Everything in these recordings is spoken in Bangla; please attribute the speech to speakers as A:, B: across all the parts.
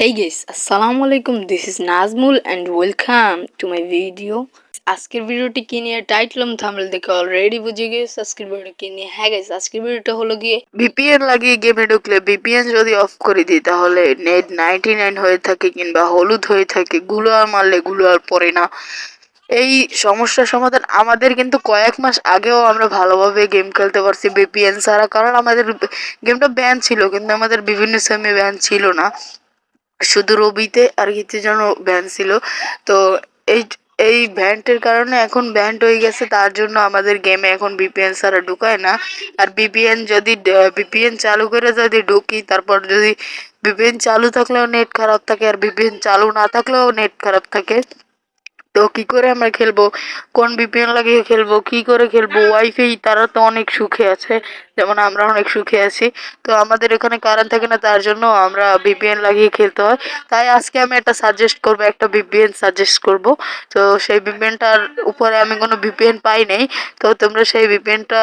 A: Hey guys, আসসালামু আলাইকুম. This is Nazmul and welcome to my video. আজকের ভিডিওটি কি নিয়ে টাইটেল এবং থাম্বনেল দেখে অলরেডি বুঝে গেছে আজকের ভিডিওটা কি নিয়ে। হ্যাঁ গাইস, আজকের ভিডিওটা হলো গিয়ে ভিপিএন লাগিয়ে গেমে ঢুকলে ভিপিএন যদি অফ করে দিই তাহলে নেট 99 হয়ে থাকে কিংবা হলুদ হয়ে থাকে, গুলো আর মারলে গুলো আর পড়ে না। এই সমস্যার সমাধান আমাদের কিন্তু কয়েক মাস আগেও আমরা ভালোভাবে গেম খেলতে পারছি ভিপিএন ছাড়া, কারণ আমাদের গেমটা ব্যান ছিল কিন্তু আমাদের বিভিন্ন সেমে ব্যান ছিল না, শুধু রবিতে আর কিছু যেন ব্যান ছিল। তো এই এই ব্যান্ডের কারণে এখন ব্যান্ড হয়ে গেছে, তার জন্য আমাদের গেমে এখন ভিপিএন ছাড়া ঢুকায় না। আর ভিপিএন যদি ভিপিএন চালু করে যদি ঢুকি, তারপর যদি ভিপিএন চালু থাকলেও নেট খারাপ থাকে আর ভিপিএন চালু না থাকলেও নেট খারাপ থাকে। তো কি করে আমরা খেলবো, কোন ভিপিএন লাগিয়ে খেলবো, কি করে খেলবো? ওয়াইফাই তারা তো অনেক সুখে আছে, যেমন আমরা অনেক সুখে আছি। তো আমাদের এখানে কারেন্ট থাকে না, তার জন্য আমরা ভিপিএন লাগিয়ে খেলতে হয়। তাই আজকে আমি একটা সাজেস্ট করবো, একটা ভিপিএন সাজেস্ট করব। তো সেই ভিপিএনটার উপরে আমি কোনো ভিপিএন পাই নাই। তো তোমরা সেই ভিপিএনটা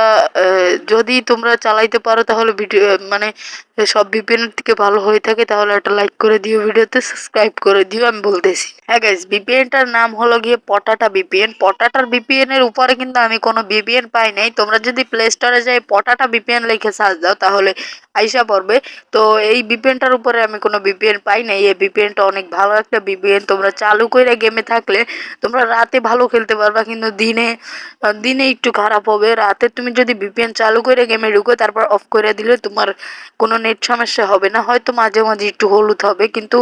A: যদি তোমরা চালাইতে পারো তাহলে ভিডিও মানে সব ভিপিএন থেকে ভালো হয়ে থাকে, তাহলে একটা লাইক করে দিও, ভিডিওতে সাবস্ক্রাইব করে দিও, আমি বলতেছি। হ্যাঁ গাইস, ভিপিএনটার নাম হলো গিয়ে পটাটা ভিপিএন। পটাটার ভিপিএন এর উপরে কিন্তু আমি কোনো ভিপিএন পাই নাই। তোমরা যদি প্লে স্টোরে যাই পটাটা ভিপিএন লিখে সার্চ দাও তাহলে আইসা পড়বে। তো এই ভিপিএনটার উপরে আমি কোনো ভিপিএন পাই নাই। এই ভিপিএনটা অনেক ভালো একটা ভিপিএন। তোমরা চালু করে গেমে থাকলে তোমরা রাতে ভালো খেলতে পারবা, কিন্তু দিনে দিনে একটু খারাপ হবে। রাতে তুমি যদি ভিপিএন চালু করে গেমে ঢুকো তারপর অফ করে দিলে তোমার কোনো নেট সমস্যা হবে না, হয়তো মাঝে মাঝে একটু হলুদ হবে কিন্তু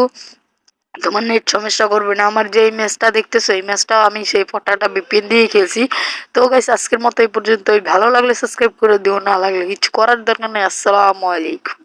A: তোমার নেট সমস্যা করবে না। আমার যে এই ম্যাচটা দেখতেছো এই ম্যাচটাও আমি সেই ফটাটা ভিপিএন দিয়ে খেলছি। তো গাইস, আজকের মতো এই পর্যন্তই। ভালো লাগলে সাবস্ক্রাইব করে দিও, না লাগলে কিছু করার দরকার নেই। আসসালামু আলাইকুম।